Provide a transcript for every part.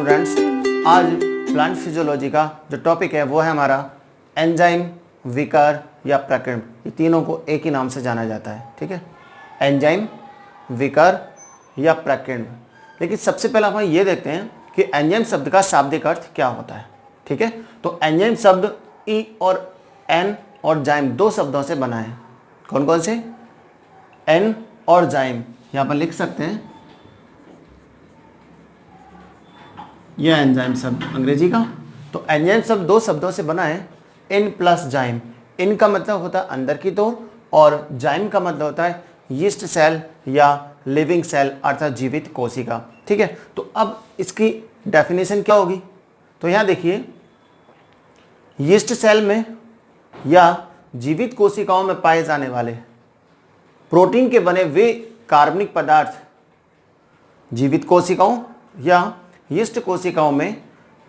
Students, आज plant physiology का जो टॉपिक है वो है हमारा एंजाइम, विकार या प्रकीर्ण। ये तीनों को एक ही नाम से जाना जाता है, ठीक है, एंजाइम, विकार या प्रकीर्ण। लेकिन सबसे पहले हम ये देखते हैं कि एंजाइम शब्द का शाब्दिक अर्थ क्या होता है, ठीक है। तो एंजाइम शब्द ई और एन और जाइम दो शब्दों से बना है। कौन कौन से? एन और जाइम। यहाँ पर लिख सकते हैं, यह एंजाइम शब्द अंग्रेजी का। तो एंजाइम शब्द दो शब्दों से बना है, इन प्लस जाइम। इन का मतलब होता है अंदर की तौर और जाइम का मतलब होता है यीस्ट सेल या लिविंग सेल अर्थात जीवित कोशिका, ठीक है। तो अब इसकी डेफिनेशन क्या होगी? तो यहाँ देखिए, यीस्ट सेल में या जीवित कोशिकाओं में पाए जाने वाले प्रोटीन के बने वे कार्बनिक पदार्थ, जीवित कोशिकाओं या यीस्ट कोशिकाओं में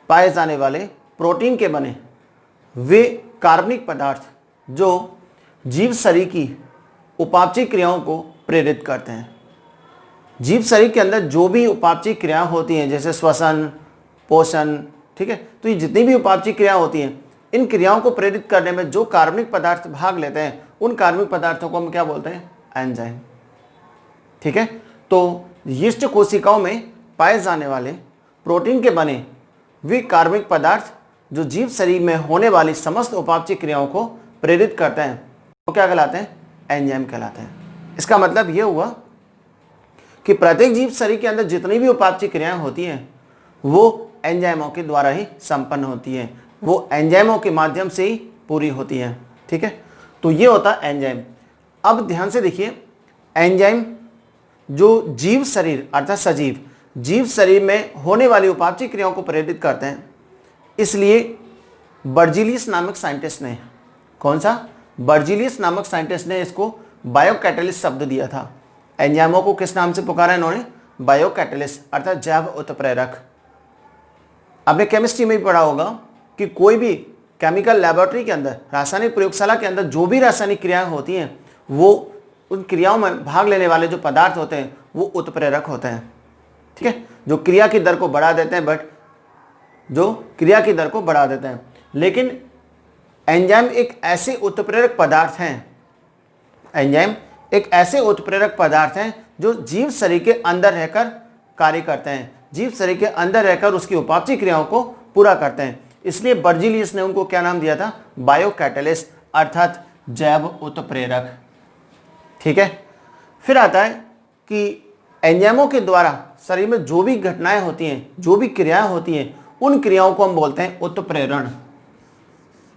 पाए जाने वाले प्रोटीन के बने वे कार्बनिक पदार्थ जो जीव शरीर की उपापचय क्रियाओं को प्रेरित करते हैं। जीव शरीर के अंदर जो भी उपापचय क्रियाएं होती हैं, जैसे श्वसन, पोषण, ठीक है, तो ये जितनी भी उपापचय क्रियाएं होती हैं, इन क्रियाओं को प्रेरित करने में जो कार्बनिक पदार्थ भाग लेते हैं, उन कार्बनिक पदार्थों को हम क्या बोलते हैं? एंजाइम, ठीक है। तो यीस्ट कोशिकाओं में पाए जाने वाले प्रोटीन के बने वे कार्बनिक पदार्थ जो जीव शरीर में होने वाली समस्त उपापचय क्रियाओं को प्रेरित करते हैं, वो क्या कहलाते हैं? एंजाइम कहलाते हैं। इसका मतलब ये हुआ कि प्रत्येक जीव शरीर के अंदर जितनी भी उपापचय क्रियाएं होती हैं वो एंजाइमों के द्वारा ही संपन्न होती हैं, वो एंजाइमों के माध्यम से ही पूरी होती हैं, ठीक है। तो ये होता है एंजाइम। अब ध्यान से देखिए, एंजाइम जो जीव शरीर अर्थात सजीव जीव शरीर में होने वाली उपापचय क्रियाओं को प्रेरित करते हैं, इसलिए बर्जीलियस नामक साइंटिस्ट ने, कौन सा? बर्जीलियस नामक साइंटिस्ट ने इसको बायोकैटलिस्ट शब्द दिया था। एंजाइमों को किस नाम से पुकारा इन्होंने? बायोकैटलिस्ट अर्थात जैव उत्प्रेरक। आपने केमिस्ट्री में भी पढ़ा होगा कि कोई भी केमिकल लेबोरेटरी के अंदर, रासायनिक प्रयोगशाला के अंदर जो भी रासायनिक क्रियाएं होती हैं, वो उन क्रियाओं में भाग लेने वाले जो पदार्थ होते हैं वो उत्प्रेरक होते हैं, ठीक है, जो क्रिया की दर को बढ़ा देते हैं, लेकिन एंजाइम एक ऐसे उत्प्रेरक पदार्थ हैं, एंजाइम एक ऐसे उत्प्रेरक पदार्थ हैं जो जीव शरीर के अंदर रहकर कार्य करते हैं, जीव शरीर के अंदर रहकर उसकी उपापचय क्रियाओं को पूरा करते हैं। इसलिए बर्जीलियस ने उनको क्या नाम दिया था? बायोकैटलिस्ट अर्थात जैव उत्प्रेरक, ठीक है। फिर आता है कि एंजाइमों के द्वारा शरीर में जो भी घटनाएं होती हैं, जो भी क्रियाएं होती हैं, उन क्रियाओं को हम बोलते हैं उत्प्रेरण।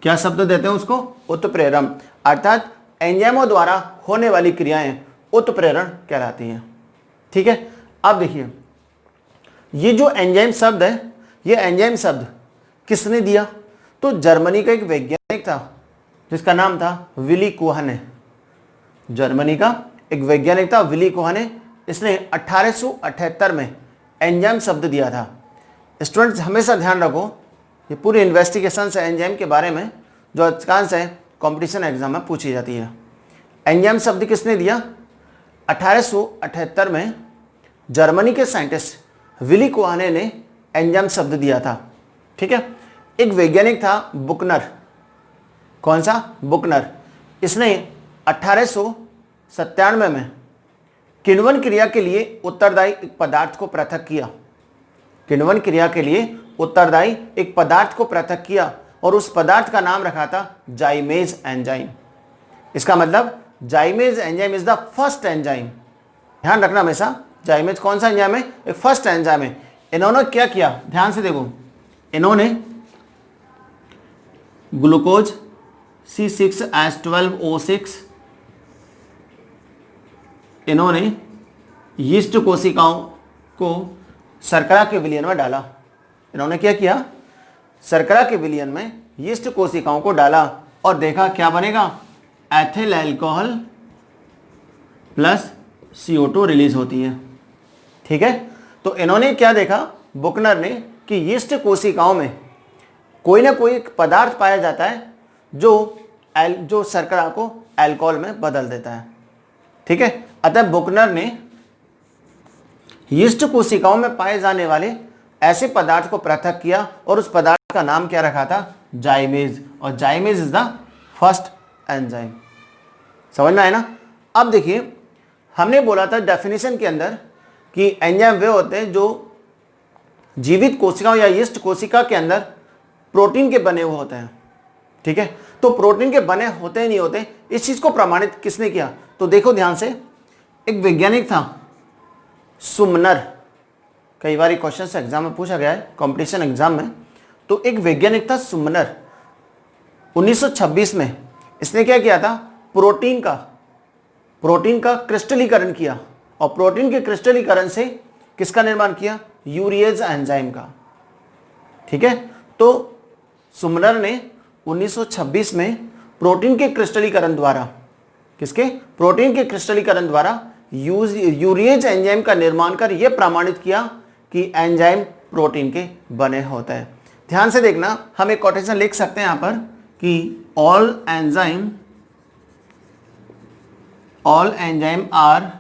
क्या शब्द देते हैं उसको? उत्प्रेरण। अर्थात एंजाइमों द्वारा होने वाली क्रियाएं उत्प्रेरण कहलाती हैं, ठीक है। अब देखिए, ये जो एंजाइम शब्द है, ये एंजाइम शब्द किसने दिया? तो जर्मनी का एक वैज्ञानिक था जिसका नाम था विली कोहने। जर्मनी का एक वैज्ञानिक था विली कोहने। इसने 1878 में एंजाइम शब्द दिया था। स्टूडेंट्स हमेशा ध्यान रखो, ये पूरी इन्वेस्टिगेशन है एंजाइम के बारे में जो अधिकांश है कंपटीशन एग्जाम में पूछी जाती है। एंजाइम शब्द किसने दिया? 1878 में जर्मनी के साइंटिस्ट विली कोहने ने एंजाइम शब्द दिया था, ठीक है। एक वैज्ञानिक था बुकनर। कौन सा? बुकनर। इसने 1897 में किण्वन क्रिया के लिए उत्तरदायी एक पदार्थ को पृथक किया। किण्वन क्रिया के लिए उत्तरदायी एक पदार्थ को पृथक किया और उस पदार्थ का नाम रखा था जाइमेज एंजाइम। इसका मतलब जाइमेज enzyme is the first enzyme. ध्यान रखना हमेशा, जाइमेज कौन सा एंजाइम है? एक फर्स्ट एंजाइम है। इन्होंने क्या किया? ध्यान से देखो, इन्होंने ग्लूकोज C6H12O6 इन्होंने यीस्ट कोशिकाओं को शर्करा के विलयन में डाला। इन्होंने क्या किया? शर्करा के विलयन में यीस्ट कोशिकाओं को डाला और देखा क्या बनेगा? Ethyl alcohol plus CO2 release होती है, ठीक है। तो इन्होंने क्या देखा बुकनर ने कि यीस्ट कोशिकाओं में कोई ना कोई पदार्थ पाया जाता है जो शर्करा को अल्कोहल में बदल देता है, ठीक है। अतः बुकनर ने यीस्ट कोशिकाओं में पाए जाने वाले ऐसे पदार्थ को पृथक किया और उस पदार्थ का नाम क्या रखा था, जाइमेज, और जाइमेज इज द फर्स्ट एंजाइम। समझ में आया ना। अब देखिए हमने बोला था डेफिनेशन के अंदर कि एंजाइम वे होते हैं जो जीवित कोशिकाओं या यीस्ट कोशिका के अंदर प्रोटीन के बने हुए होते हैं। ठीक है, तो प्रोटीन के बने होते ही नहीं होते, इस चीज को प्रमाणित किसने किया, तो देखो ध्यान से, एक वैज्ञानिक था सुमनर, कई बार क्वेश्चन से एग्जाम में पूछा गया है, कंपटीशन एग्जाम में। तो एक वैज्ञानिक था सुमनर, 1926 में इसने क्या किया था, प्रोटीन का क्रिस्टलीकरण किया, और प्रोटीन के क्रिस्टलीकरण से किसका निर्माण किया, यूरिएज एंजाइम का। ठीक है, तो सुमनर ने 1926 में प्रोटीन के क्रिस्टलीकरण द्वारा, किसके, प्रोटीन के क्रिस्टलीकरण द्वारा यूरिएज एंजाइम का निर्माण कर यह प्रमाणित किया कि एंजाइम प्रोटीन के बने होते हैं। ध्यान से देखना, हम एक कोटेशन लिख सकते हैं यहां पर कि all enzyme are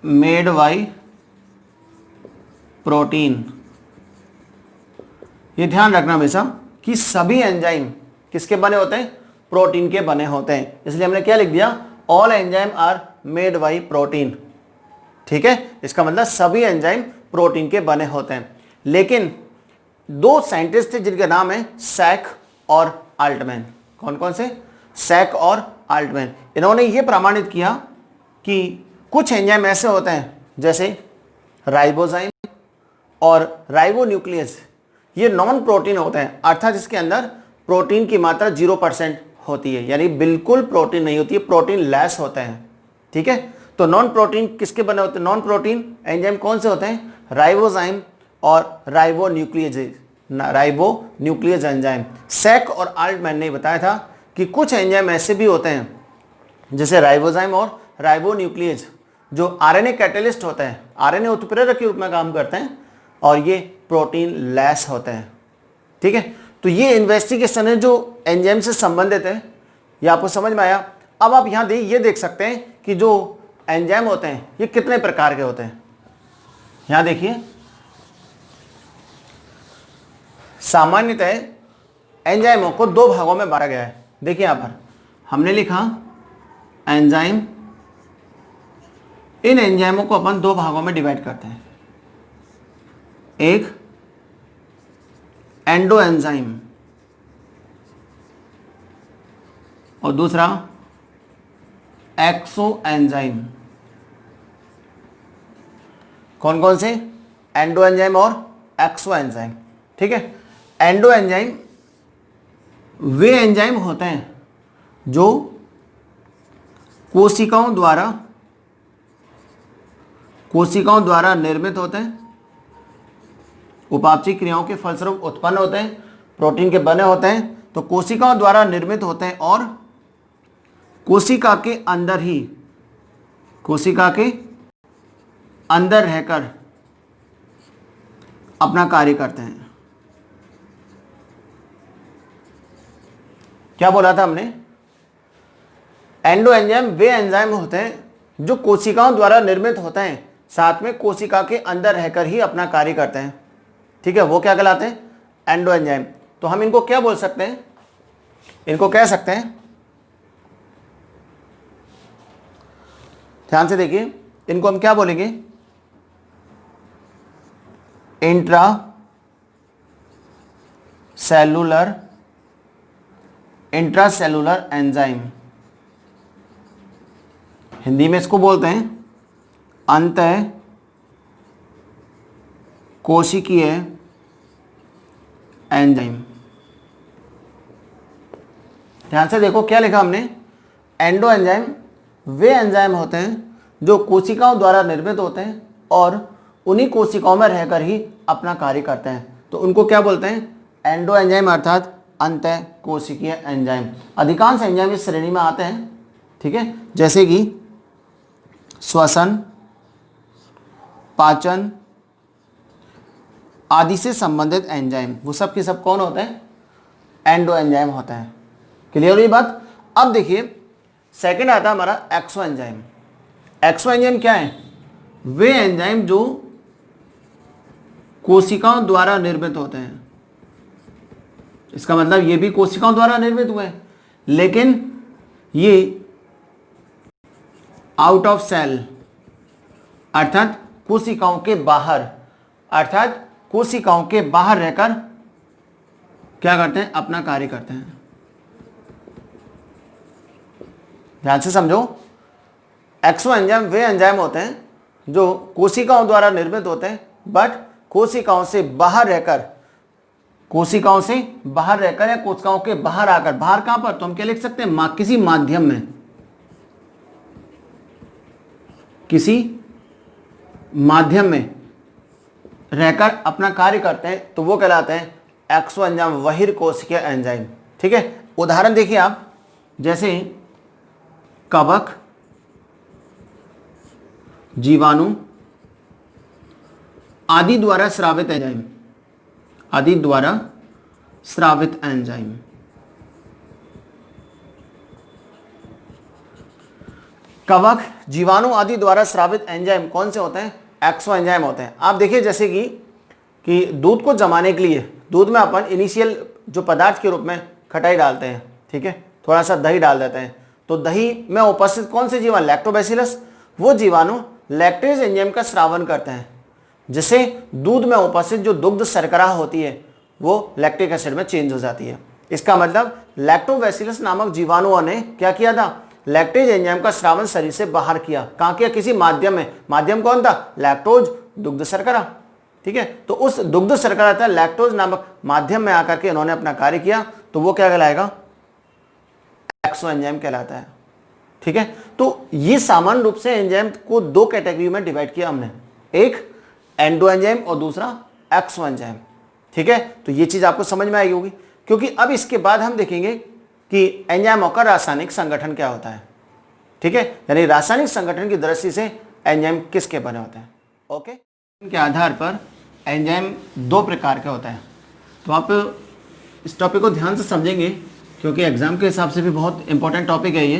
made by protein. ये ध्यान रखना हमेशा कि सभी एंजाइम किसके बने होते हैं, प्रोटीन के बने होते हैं, इसलिए हमने क्या लिख दिया, all enzyme are made by protein. ठीक है, इसका मतलब सभी एंजाइम प्रोटीन के बने होते हैं। लेकिन दो साइंटिस्ट थे जिनके नाम है सैक और आल्टमैन। कौन कौन से, सैक और आल्टमैन। इन्होंने ये प्रमाणित किया कि कुछ एंजाइम ऐसे होते हैं जैसे राइबोजाइम और राइबोन्यूक्लियस, ये नॉन प्रोटीन होते हैं, अर्थात इसके अंदर प्रोटीन की मात्रा 0% होती है, यानी बिल्कुल प्रोटीन नहीं होती है, प्रोटीन लेस होते हैं। ठीक है, तो नॉन प्रोटीन किसके बने होते हैं, नॉन प्रोटीन एंजाइम कौन से होते हैं, राइबोजाइम और राइबोन्यूक्लियस एंजाइम। सैक और आल्टमैन ने बताया था कि कुछ एंजाइम ऐसे भी होते हैं जैसे राइबोजाइम और राइबोन्यूक्लियस जो आरएनए कैटलिस्ट होते हैं, आरएनए उत्प्रेरक के रूप में काम करते हैं, और ये प्रोटीन लेस होते हैं। ठीक है, तो ये इन्वेस्टिगेशन है जो एंजाइम से संबंधित है, ये आपको समझ में आया। अब आप यहाँ ये देख सकते हैं कि जो एंजाइम होते हैं ये कितने प्रकार के होते हैं। यहाँ देखिए, सामान्यतः एंजाइमों को दो भागों में बांटा गया है। देखिए यहाँ पर हमने लिखा एंजाइम, इन एंजाइमों को अपन दो भागों में डिवाइड करते हैं, एक एंडो एंजाइम और दूसरा एक्सो एंजाइम। कौन कौन से, एंडो एंजाइम और एक्सो एंजाइम। ठीक है, एंडो एंजाइम वे एंजाइम होते हैं जो कोशिकाओं द्वारा निर्मित होते हैं, उपापचयी क्रियाओं के फलस्वरूप उत्पन्न होते हैं, प्रोटीन के बने होते हैं, तो कोशिकाओं द्वारा निर्मित होते हैं और कोशिका के अंदर रहकर अपना कार्य करते हैं। क्या बोला था हमने, एंडो एंजाइम वे एंजाइम होते हैं जो कोशिकाओं द्वारा निर्मित होते हैं, साथ में कोशिका के अंदर रहकर ही अपना कार्य करते हैं। ठीक है, वो क्या कहलाते हैं, एंडो एंजाइम। तो हम इनको क्या बोल सकते हैं, इनको कह सकते हैं, ध्यान से देखिए, इनको हम क्या बोलेंगे, इंट्रा सेलुलर एंजाइम। हिंदी में इसको बोलते हैं अंतः कोशिकीय एंजाइम। ध्यान से देखो क्या लिखा हमने, एंडो एंजाइम वे एंजाइम होते हैं जो कोशिकाओं द्वारा निर्मित होते हैं और उन्हीं कोशिकाओं में रहकर ही अपना कार्य करते हैं, तो उनको क्या बोलते हैं, एंडो एंजाइम अर्थात अंतः कोशिकीय एंजाइम। अधिकांश एंजाइम इस श्रेणी में आते हैं। ठीक है, जैसे कि श्वसन, पाचन आदि से संबंधित एंजाइम, वो सब के सब कौन होते हैं, एंडो एंजाइम होते हैं। क्लियर हुई बात। अब देखिए सेकंड आता है हमारा एक्सो एंजाइम। एक्सो एंजाइम क्या है, वे एंजाइम जो कोशिकाओं द्वारा निर्मित होते हैं। इसका मतलब ये भी कोशिकाओं द्वारा निर्मित हुए हैं, लेकिन ये आउट ऑफ सेल अर्थात कोशिकाओं के बाहर, अर्थात कोशिकाओं के बाहर रहकर क्या करते हैं, अपना कार्य करते हैं। ध्यान से समझो, एक्सो एंजाइम वे एंजाइम होते हैं जो कोशिकाओं द्वारा निर्मित होते हैं, बट कोशिकाओं से बाहर रहकर, कोशिकाओं से बाहर रहकर या कोशिकाओं के बाहर आकर, बाहर कहां पर, तो हम क्या लिख सकते हैं, किसी माध्यम में, किसी माध्यम में रहकर अपना कार्य करते हैं, तो वो कहलाते हैं एक्सो एंजाइम बहिर्कोशिकीय एंजाइम। ठीक है, उदाहरण देखिए आप, जैसे कवक, जीवाणु आदि द्वारा स्रावित एंजाइम, आदि द्वारा स्रावित एंजाइम। कवक, जीवाणु आदि द्वारा स्रावित एंजाइम कौन से होते हैं, एक्सो एंजाइम होते हैं। आप देखिए जैसे कि दूध को जमाने के लिए दूध में अपन इनिशियल जो पदार्थ के रूप में खटाई डालते हैं, ठीक है, थोड़ा सा दही डाल देते हैं, तो दही में उपस्थित कौन से जीवाणु, लैक्टोबैसिलस, वो जीवाणु लैक्टेज एंजाइम का स्रावन करते हैं, जिससे दूध में उपस्थित जो दुग्ध शर्करा होती है वो लैक्टिक एसिड में चेंज हो जाती है। इसका मतलब लैक्टोबैसिलस नामक जीवाणुओं ने क्या किया था, लैक्टेज एंजाइम का स्रावन शरीर से बाहर किया। कहां किया, किसी माध्यम में। माध्यम कौन था, लैक्टोज, दुग्ध शर्करा। ठीक है, तो उस दुग्ध शर्करा था लैक्टोज नामक माध्यम में आकर के इन्होंने अपना कार्य किया, तो वो क्या कहलाएगा, एक्सो एंजाइम कहलाता है। ठीक है, तो ये सामान्य रूप से एंजाइम को दो कैटेगरी में डिवाइड किया हमने, एक एंडो एंजाइम और दूसरा एक्सो एंजाइम। ठीक है, तो ये चीज आपको समझ में आई होगी, क्योंकि अब इसके बाद हम देखेंगे कि एंजाइमों का रासायनिक संगठन क्या होता है। ठीक है, यानी रासायनिक संगठन की दृष्टि से एंजाइम किसके बने होते हैं। ओके, इनके आधार पर एंजाइम दो प्रकार के होते हैं। तो आप इस टॉपिक को ध्यान से समझेंगे, क्योंकि एग्जाम के हिसाब से भी बहुत इंपॉर्टेंट टॉपिक है ये,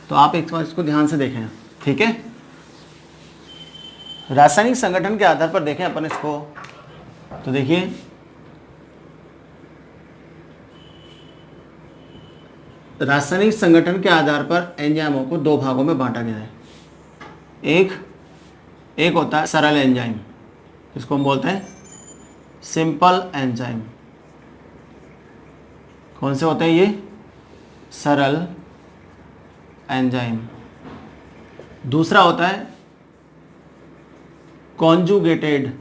तो आप एक बार इसको ध्यान से देखें। ठीक है, रासायनिक संगठन के आधार पर देखें अपन इसको, तो देखिए रासायनिक संगठन के आधार पर एंजाइमों को दो भागों में बांटा गया है। एक होता है सरल एंजाइम, इसको हम बोलते हैं सिंपल एंजाइम। कौन से होते हैं ये, सरल एंजाइम। दूसरा होता है कॉन्जुगेटेड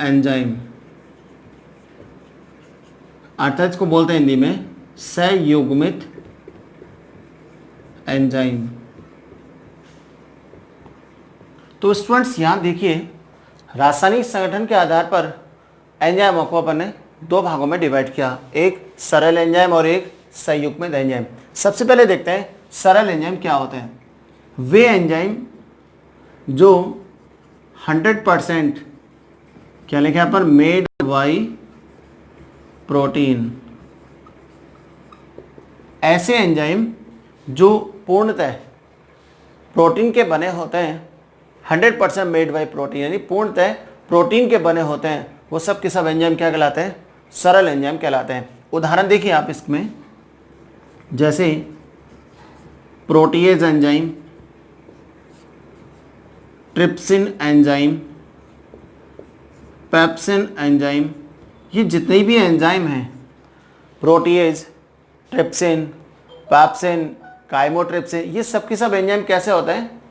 एंजाइम, अर्थात इसको बोलते हैं हिंदी में संयुग्मित एंजाइम। तो स्टूडेंट्स यहां देखिए, रासायनिक संगठन के आधार पर एंजाइमों को अपन ने दो भागों में डिवाइड किया, एक सरल एंजाइम और एक संयुग्मित एंजाइम। सबसे पहले देखते हैं सरल एंजाइम क्या होते हैं। वे एंजाइम जो 100% क्या लिखे यहाँ पर, मेड बाय प्रोटीन। ऐसे एंजाइम जो पूर्णतः प्रोटीन के बने होते हैं, 100% मेड बाय प्रोटीन, यानी पूर्णतः प्रोटीन के बने होते हैं, वो सब के सब एंजाइम क्या कहलाते हैं, सरल एंजाइम कहलाते हैं। उदाहरण देखिए आप इसमें, जैसे protease enzyme, trypsin enzyme, pepsin enzyme, ये जितने भी एंजाइम हैं, प्रोटीएज, ट्रिप्सिन, पेप्सिन, काइमोट्रिप्सिन, ये सब के सब एंजाइम कैसे होते हैं,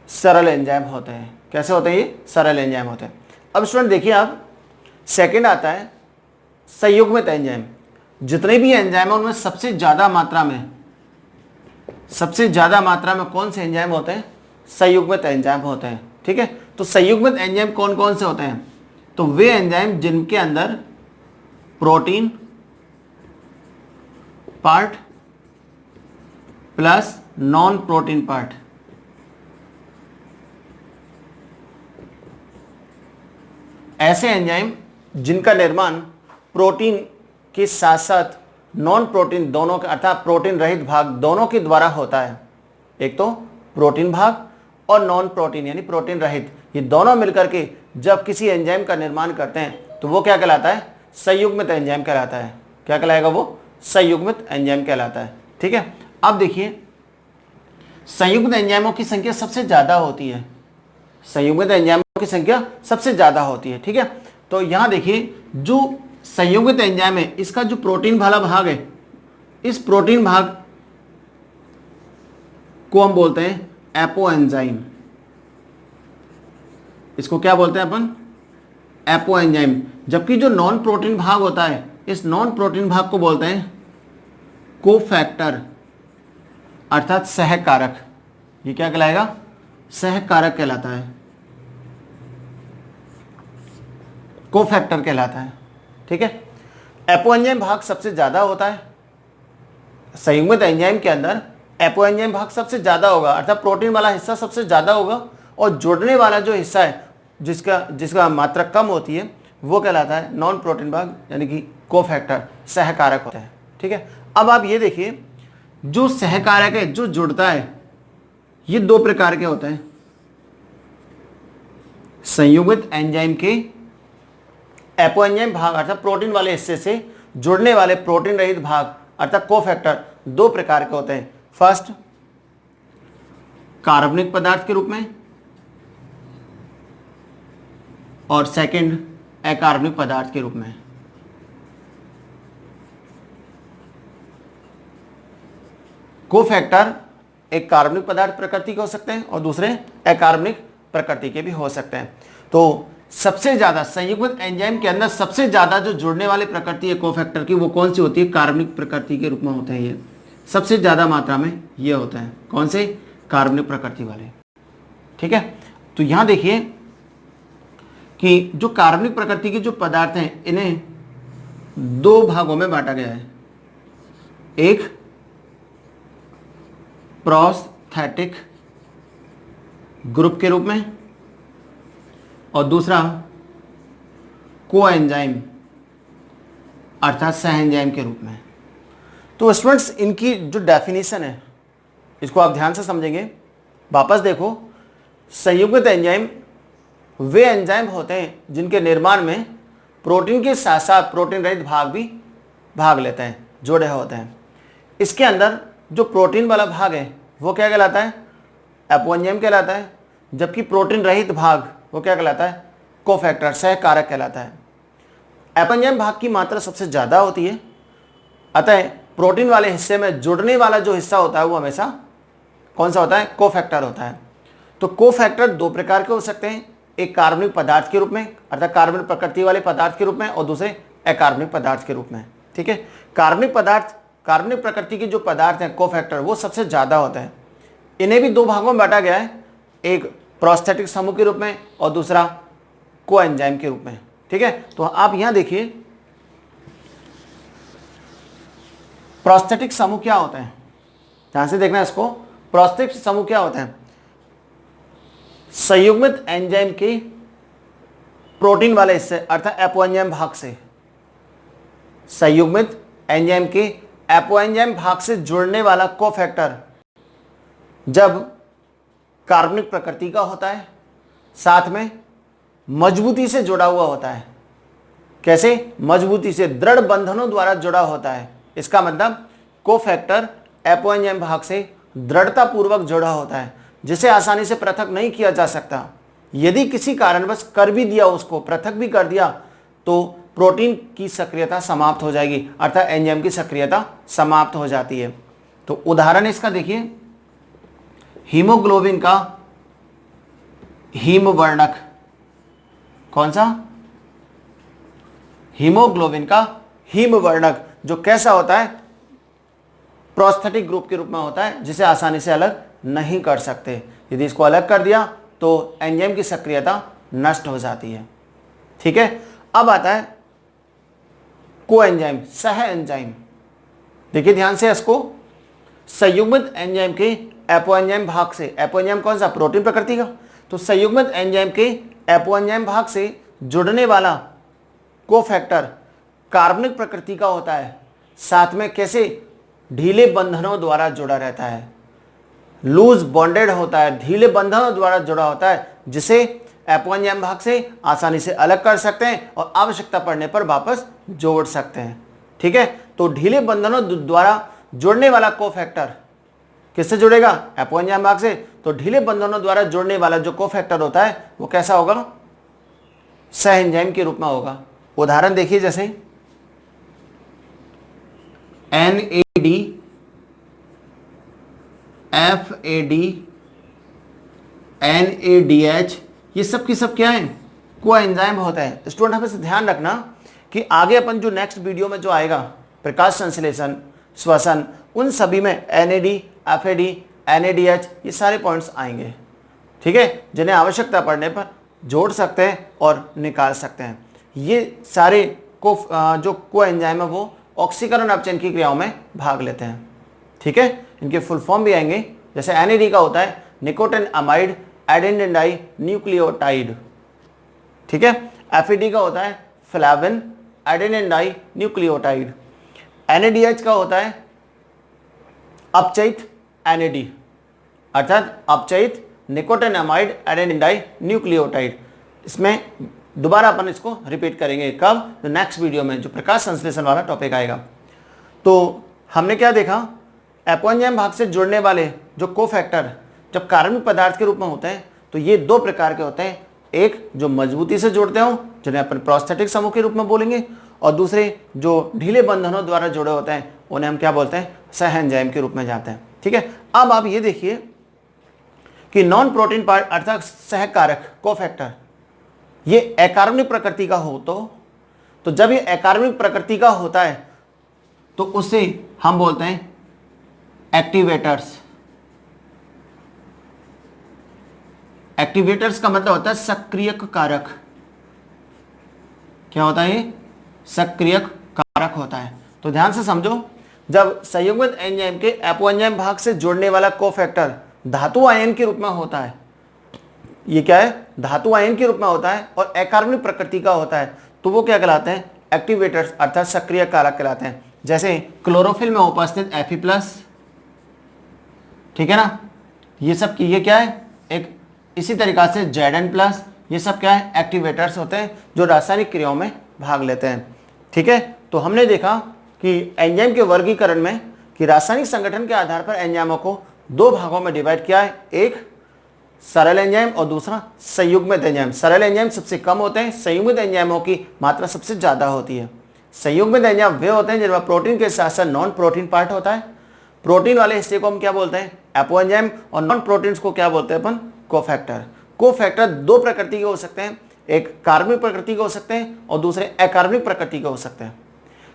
सरल एंजाइम होते हैं। कैसे होते हैं, ये सरल एंजाइम होते हैं। अब स्टूडेंट देखिए आप, सेकंड आता है संयुग्मित एंजाइम। जितने भी एंजाइम हैं उनमें सबसे ज़्यादा मात्रा में कौन से एंजाइम होते हैं, संयुग्मित एंजाइम होते हैं। ठीक है, तो संयुग्मित एंजाइम कौन कौन से होते हैं, तो वे एंजाइम जिनके अंदर protein part plus non protein part, ऐसे एंजाइम जिनका निर्माण प्रोटीन के साथ साथ नॉन प्रोटीन दोनों, अर्थात प्रोटीन रहित भाग दोनों के द्वारा होता है। एक तो प्रोटीन भाग और नॉन प्रोटीन यानी प्रोटीन रहित, ये दोनों मिलकर के जब किसी एंजाइम का निर्माण करते हैं तो वो क्या कहलाता है? संयुग्मित एंजाइम कहलाता है। क्या कहलाएगा वो? संयुग्मित एंजाइम कहलाता है। ठीक है, अब देखिए संयुग्मित एंजाइमों की संख्या सबसे ज्यादा होती है, संयुग्मित एंजाइमों की संख्या सबसे ज्यादा होती है। ठीक है, तो यहां देखिए जो संयुग्मित एंजाइम है इसका जो प्रोटीन वाला भाग है, इस प्रोटीन भाग को हम बोलते हैं एपो एंजाइम। इसको क्या बोलते हैं अपन? Apo enzyme. जबकि जो नॉन प्रोटीन भाग होता है, इस नॉन प्रोटीन भाग को बोलते हैं कोफैक्टर अर्थात सहकारक। ये क्या कहलाएगा? सहकारक कहलाता है, कोफैक्टर कहलाता है। ठीक है, एपो एंजाइम भाग सबसे ज्यादा होता है संयुग्मित एंजाइम के अंदर। एपो एंजाइम भाग सबसे ज्यादा होगा अर्थात प्रोटीन वाला हिस्सा सबसे ज्यादा होगा, और जुड़ने वाला जो हिस्सा है जिसका मात्रा कम होती है वो कहलाता है नॉन प्रोटीन भाग यानी कि कोफैक्टर, सहकारक होता है। ठीक है, अब आप ये देखिए जो सहकारक है जो जुड़ता है ये दो प्रकार के होते हैं। संयुग्मित एंजाइम के एपो एंजाइम भाग अर्थात प्रोटीन वाले हिस्से से जुड़ने वाले प्रोटीन रहित भाग अर्थात कोफैक्टर दो प्रकार के होते हैं। फर्स्ट कार्बनिक पदार्थ के रूप में और सेकंड अकार्बनिक पदार्थ के रूप में। कोफैक्टर एक कार्बनिक पदार्थ प्रकृति के हो सकते हैं और दूसरे अकार्बनिक प्रकृति के भी हो सकते हैं। तो सबसे ज्यादा संयुग्मित एंजाइम के अंदर सबसे ज्यादा जो जुड़ने वाली प्रकृति है कोफैक्टर की वो कौन सी होती है? कार्बनिक प्रकृति के रूप में होते हैं। ये सबसे ज्यादा मात्रा में ये होता है। कौन से? कार्बनिक प्रकृति वाले। ठीक है, तो यहां देखिए कि जो कार्बनिक प्रकृति के जो पदार्थ हैं इन्हें दो भागों में बांटा गया है, एक प्रोस्थेटिक ग्रुप के रूप में और दूसरा कोएंजाइम अर्थात सहएंजाइम के रूप में। तो स्टूडेंट्स इनकी जो डेफिनेशन है इसको आप ध्यान से समझेंगे। वापस देखो, संयुग्मित एंजाइम वे एंजाइम होते हैं जिनके निर्माण में प्रोटीन के साथ साथ प्रोटीन रहित भाग भी भाग लेते हैं, जोड़े होते हैं। इसके अंदर जो प्रोटीन वाला भाग है वो क्या कहलाता है? एपो एंजाइम कहलाता है, जबकि प्रोटीन रहित भाग वो क्या कहलाता है? कोफैक्टर, सहकारक कहलाता है। एपो एंजाइम भाग की मात्रा सबसे ज्यादा होती है, अतः प्रोटीन वाले हिस्से में जुड़ने वाला जो हिस्सा होता है वो हमेशा कौन सा होता है? कोफैक्टर होता है। तो कोफैक्टर दो प्रकार के हो सकते हैं, एक कार्बनिक पदार्थ के रूप में अर्थात कार्बनिक प्रकृति वाले पदार्थ के रूप में और दूसरे अकार्बनिक पदार्थ के रूप में। ठीक है, कार्बनिक पदार्थ, कार्बनिक प्रकृति के जो पदार्थ हैं कोफैक्टर वो सबसे ज्यादा होते हैं। इन्हें भी दो भागों में बांटा गया है, एक प्रोस्थेटिक समूह के रूप में और दूसरा कोएंजाइम के रूप में। ठीक है, तो आप यहां देखिए प्रोस्थेटिक समूह क्या होता है, ध्यान से देखना इसको। प्रोस्थेटिक समूह क्या होता है? संयुग्मित एंजाइम के प्रोटीन वाले हिस्से अर्थात एपो एंजाइम भाग से, संयुग्मित एंजाइम के एपो एंजाइम भाग से जुड़ने वाला कोफैक्टर जब कार्बनिक प्रकृति का होता है, साथ में मजबूती से जुड़ा हुआ होता है। कैसे? मजबूती से, दृढ़ बंधनों द्वारा जुड़ा होता है। इसका मतलब कोफैक्टर एपो एंजाइम भाग से दृढ़ता पूर्वक जुड़ा होता है, जिसे आसानी से पृथक नहीं किया जा सकता। यदि किसी कारणवश कर भी दिया, उसको पृथक भी कर दिया, तो प्रोटीन की सक्रियता समाप्त हो जाएगी अर्थात एंजाइम की सक्रियता समाप्त हो जाती है। तो उदाहरण इसका देखिए, हीमोग्लोबिन का हीमवर्णक, कौन सा? हीमोग्लोबिन का हीमवर्णक, जो कैसा होता है? प्रोस्थेटिक ग्रुप के रूप में होता है, जिसे आसानी से अलग नहीं कर सकते। यदि इसको अलग कर दिया तो एंजाइम की सक्रियता नष्ट हो जाती है। ठीक है, अब आता है कोएंजाइम, सह एंजाइम। देखिए ध्यान से इसको, संयुग्मित एंजाइम के एपो एंजाइम भाग से, एपो एंजाइम कौन सा? प्रोटीन प्रकृति का। तो संयुग्मित एंजाइम के एपो एंजाइम भाग से जुड़ने वाला कोफैक्टर कार्बनिक प्रकृति का होता है, साथ में कैसे? ढीले बंधनों द्वारा जुड़ा रहता है। लूज बॉन्डेड होता है, ढीले बंधनों द्वारा जुड़ा होता है, जिसे एपो एंजाइम भाग से आसानी से अलग कर सकते हैं और आवश्यकता पड़ने पर वापस जोड़ सकते हैं। ठीक है, तो ढीले बंधनों द्वारा जोड़ने वाला कोफैक्टर किससे जुड़ेगा? एपो एंजाइम भाग से। तो ढीले बंधनों द्वारा जोड़ने वाला जो कोफैक्टर होता है वो कैसा होगा? सह एंजाइम के रूप में होगा। उदाहरण देखिए, जैसे NAD, FAD, NADH, ये सब की सब क्या है? को एंजाइम होता है। स्टूडेंट हमें ध्यान रखना कि आगे अपन जो नेक्स्ट वीडियो में जो आएगा, प्रकाश संश्लेषण, श्वसन, उन सभी में NAD, FAD, NADH ये सारे पॉइंट्स आएंगे। ठीक है, जिन्हें आवश्यकता पड़ने पर जोड़ सकते हैं और निकाल सकते हैं। ये सारे जो को एंजाइम है वो ऑक्सीकरण अपचयन की क्रियाओं में भाग लेते हैं। ठीक है, इनके फुल फॉर्म भी आएंगे। जैसे NAD का होता है nicotinamide adenine dinucleotide. ठीक है, FAD का होता है flavin adenine dinucleotide. NADH का होता है अपचयित NAD अर्थात अपचयित nicotinamide adenine dinucleotide. इसमें दोबारा अपन इसको रिपीट करेंगे, कब? तो नेक्स्ट वीडियो में जो प्रकाश संश्लेषण वाला टॉपिक आएगा। तो हमने क्या देखा? एपो एंजाइम भाग से जुड़ने वाले जो कोफैक्टर जब कार्बनिक पदार्थ के रूप में होते हैं तो ये दो प्रकार के होते हैं। एक जो मजबूती से जोड़ते हो, जिन्हें अपन प्रोस्थेटिक समूह के रूप में बोलेंगे, और दूसरे जो ढीले बंधनों द्वारा जुड़े होते हैं उन्हें हम क्या बोलते हैं? सह एंजाइम के रूप में जाते हैं। ठीक है, अब आप ये देखिए कि नॉन प्रोटीन पार्ट अर्थात सहकारक कोफैक्टर ये अकार्बनिक प्रकृति का हो तो जब ये अकार्बनिक प्रकृति का होता है तो उसे हम बोलते हैं एक्टिवेटर्स। एक्टिवेटर्स का मतलब होता है सक्रियक कारक। क्या होता है ये? सक्रियक कारक होता है। तो ध्यान से समझो, जब संयुग्मित एंजाइम के एपो एंजाइम भाग से जोड़ने वाला कोफैक्टर धातु आयन के रूप में होता है, ये क्या है? धातु आयन के रूप में होता है और अकार्बनिक प्रकृति का होता है, तो वो क्या कहलाते हैं? एक्टिवेटर्स अर्थात सक्रिय कारक कहलाते हैं। जैसे क्लोरोफिल में उपस्थित Fe+, ठीक है ना, ये सब की ये क्या है? एक इसी तरीका से Zn+, ये सब क्या है? एक्टिवेटर्स होते हैं जो रासायनिक क्रियाओं में भाग लेते हैं। ठीक है, तो हमने देखा कि एंजाइम के वर्गीकरण में कि रासायनिक संगठन के आधार पर एंजाइमों को दो भागों में डिवाइड किया है, एक सरल एंजाइम और दूसरा संयुग्मित एंजाइम। सरल एंजाइम सबसे कम होते हैं, संयुग्मित एंजाइमों की मात्रा सबसे ज़्यादा होती है। संयुग्मित एंजाइम वे होते हैं जिनमें प्रोटीन के साथ साथ नॉन प्रोटीन पार्ट होता है। प्रोटीन वाले हिस्से को हम क्या बोलते हैं? एपो एंजाइम, और नॉन प्रोटीन्स को क्या बोलते हैं अपन? कोफैक्टर। कोफैक्टर दो प्रकृति के हो सकते हैं, एक कार्बनिक प्रकृति के हो सकते हैं और दूसरे अकार्बनिक प्रकृति के हो सकते हैं।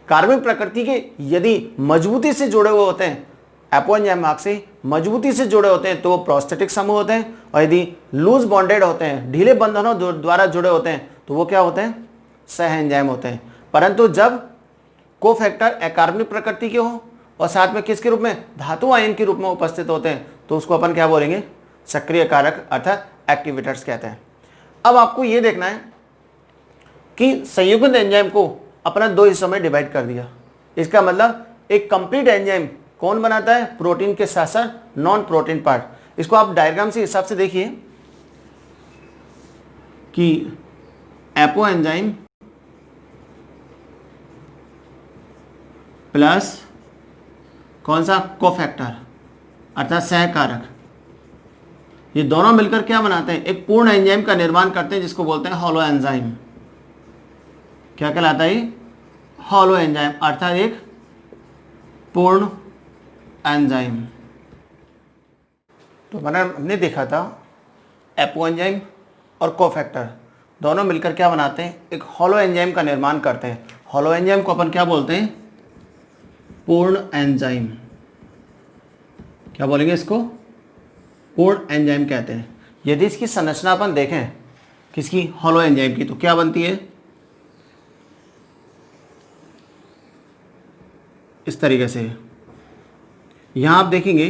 कार्बनिक प्रकृति के यदि मजबूती से जुड़े हुए होते हैं, एपो एंजाइम भाग से मजबूती से जुड़े होते हैं तो वो प्रोस्थेटिक समूह होते हैं, और यदि लूज बॉन्डेड होते हैं, ढीले बंधनों द्वारा जुड़े होते हैं, तो वो क्या होते हैं? सह एंजाइम होते हैं। परंतु जब कोफैक्टर अकार्बनिक प्रकृति के हो और साथ में किसके रूप में? धातु आयन के रूप में उपस्थित होते हैं, तो उसको अपन क्या बोलेंगे? सक्रिय कारक अर्थात एक्टिवेटर्स कहते हैं। अब आपको ये देखना है कि संयुग्मित एंजाइम को अपना दो हिस्सों में डिवाइड कर दिया। इसका मतलब एक कंप्लीट एंजाइम कौन बनाता है? प्रोटीन के साथ साथ नॉन प्रोटीन पार्ट। इसको आप डायग्राम से हिसाब से देखिए कि एपो एंजाइम प्लस कौन सा? कोफैक्टर अर्थात सहकारक, ये दोनों मिलकर क्या बनाते हैं? एक पूर्ण एंजाइम का निर्माण करते हैं जिसको बोलते हैं हॉलो एंजाइम। क्या कहलाता है? हॉलो एंजाइम अर्थात एक पूर्ण एंजाइम। तो हमने देखा था एपो एंजाइम और कोफैक्टर दोनों मिलकर क्या बनाते हैं? एक हॉलो एंजाइम का निर्माण करते हैं। हॉलो एंजाइम को अपन क्या बोलते हैं? पूर्ण एंजाइम। क्या बोलेंगे इसको? पूर्ण एंजाइम कहते हैं। यदि इसकी संरचना अपन देखें किसकी? हॉलो एंजाइम की, तो क्या बनती है? इस तरीके से। यहां आप देखेंगे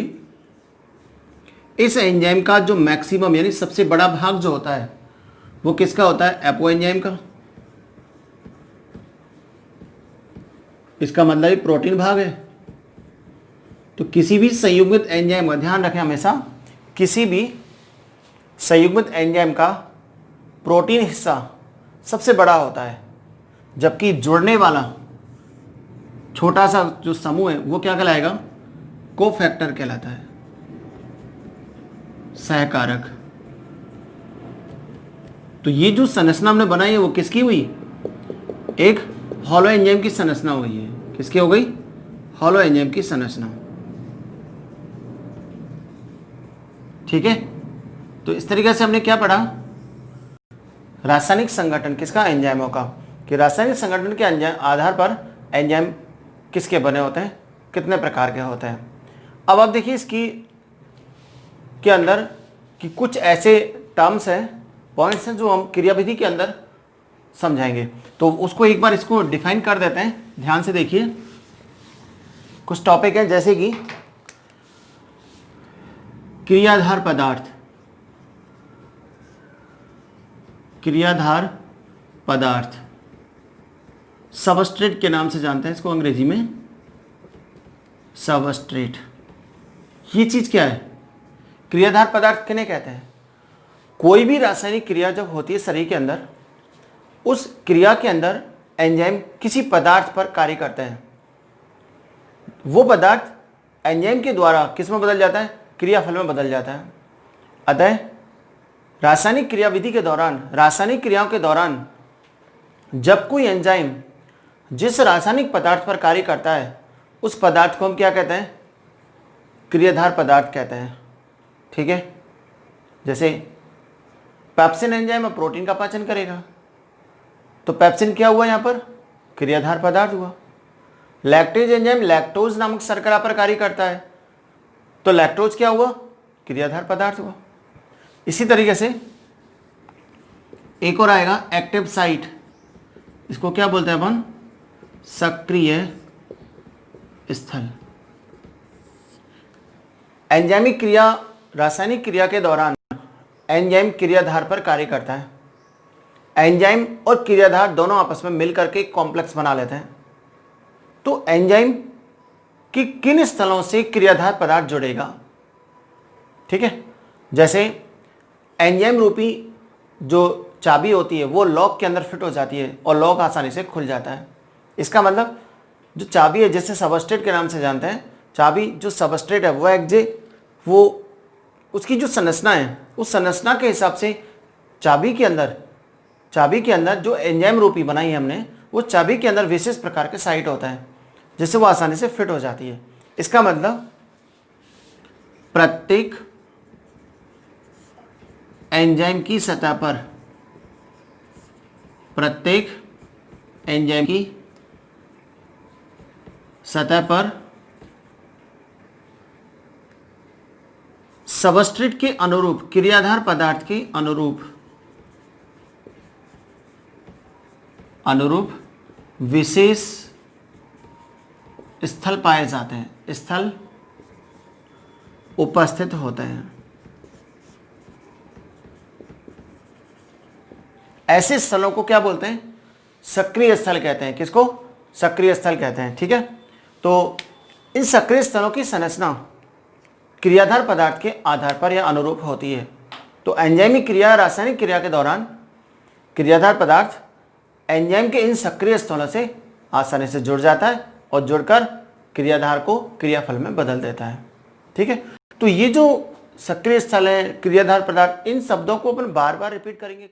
इस एंजाइम का जो मैक्सिमम यानी सबसे बड़ा भाग जो होता है वो किसका होता है? एपो एंजाइम का। इसका मतलब ये प्रोटीन भाग है, तो किसी भी संयुग्मित एंजाइम का ध्यान रखें हमेशा, किसी भी संयुग्मित एंजाइम का प्रोटीन हिस्सा सबसे बड़ा होता है, जबकि जुड़ने वाला छोटा सा जो समूह है वो क्या कहलाएगा? कोफैक्टर कहलाता है, सहकारक। तो ये जो संरचना हमने बनाई है वो किसकी हुई? एक हॉलो एंजाइम की संरचना हुई है। किसकी हो गई? हॉलो एंजाइम की संरचना। ठीक है, तो इस तरीके से हमने क्या पढ़ा? रासायनिक संगठन किसका? एंजाइमों का। कि रासायनिक संगठन के आधार पर एंजाइम किसके बने होते हैं, कितने प्रकार के होते हैं। अब आप देखिए इसकी के अंदर कि कुछ ऐसे टर्म्स हैं, पॉइंट्स हैं जो हम क्रियाविधि के अंदर समझाएंगे। तो उसको एक बार इसको डिफाइन कर देते हैं, ध्यान से देखिए। कुछ टॉपिक हैं जैसे कि क्रियाधार पदार्थ, क्रियाधार पदार्थ सबस्ट्रेट के नाम से जानते हैं इसको अंग्रेजी में, सबस्ट्रेट। ये चीज क्या है? क्रियाधार पदार्थ किन्हें कहते हैं? कोई भी रासायनिक क्रिया जब होती है शरीर के अंदर, उस क्रिया के अंदर एंजाइम किसी पदार्थ पर कार्य करते हैं। वो पदार्थ एंजाइम के द्वारा किस में बदल जाता है? क्रियाफल में बदल जाता है। अतः रासायनिक क्रियाविधि के दौरान, रासायनिक क्रियाओं के दौरान जब कोई एंजाइम जिस रासायनिक पदार्थ पर कार्य करता है, उस पदार्थ को हम क्या कहते हैं? क्रियाधार पदार्थ कहते हैं। ठीक है, जैसे पेप्सिन एंजाइम प्रोटीन का पाचन करेगा, तो पेप्सिन क्या हुआ? यहाँ पर क्रियाधार पदार्थ हुआ। लैक्टेज एंजाइम लैक्टोज नामक शर्करा पर कार्य करता है, तो लैक्टोज क्या हुआ? क्रियाधार पदार्थ हुआ। इसी तरीके से एक और आएगा एक्टिव साइट, इसको क्या बोलते हैं अपन? सक्रिय स्थल। एंजाइमिक क्रिया, रासायनिक क्रिया के दौरान एंजाइम क्रियाधार पर कार्य करता है। एंजाइम और क्रियाधार दोनों आपस में मिलकर के एक कॉम्प्लेक्स बना लेते हैं। तो एंजाइम की किन स्थलों से क्रियाधार पदार्थ जुड़ेगा? ठीक है, जैसे एंजाइम रूपी जो चाबी होती है वो लॉक के अंदर फिट हो जाती है और लॉक आसानी से खुल जाता है। इसका मतलब जो चाबी है, जैसे सबस्ट्रेट के नाम से जानते हैं, चाबी जो सबस्ट्रेट है वो उसकी जो संरचना है, उस संरचना के हिसाब से चाबी के अंदर जो एंजाइम रूपी बनाई है हमने, वो चाबी के अंदर विशेष प्रकार के साइट होता है जिससे वो आसानी से फिट हो जाती है। इसका मतलब प्रत्येक एंजाइम की सतह पर, प्रत्येक एंजाइम की सतह पर सबस्ट्रेट के अनुरूप, क्रियाधार पदार्थ के अनुरूप विशेष स्थल पाए जाते हैं, स्थल उपस्थित होते हैं। ऐसे स्थलों को क्या बोलते हैं? सक्रिय स्थल कहते हैं। किसको? सक्रिय स्थल कहते हैं। ठीक है, तो इन सक्रिय स्थलों की संरचना क्रियाधार पदार्थ के आधार पर या अनुरूप होती है। तो एंजाइमिक क्रिया, रासायनिक क्रिया के दौरान क्रियाधार पदार्थ एंजाइम के इन सक्रिय स्थलों से आसानी से जुड़ जाता है और जुड़कर क्रियाधार को क्रियाफल में बदल देता है। ठीक है, तो ये जो सक्रिय स्थल है, क्रियाधार पदार्थ, इन शब्दों को अपन बार बार रिपीट करेंगे।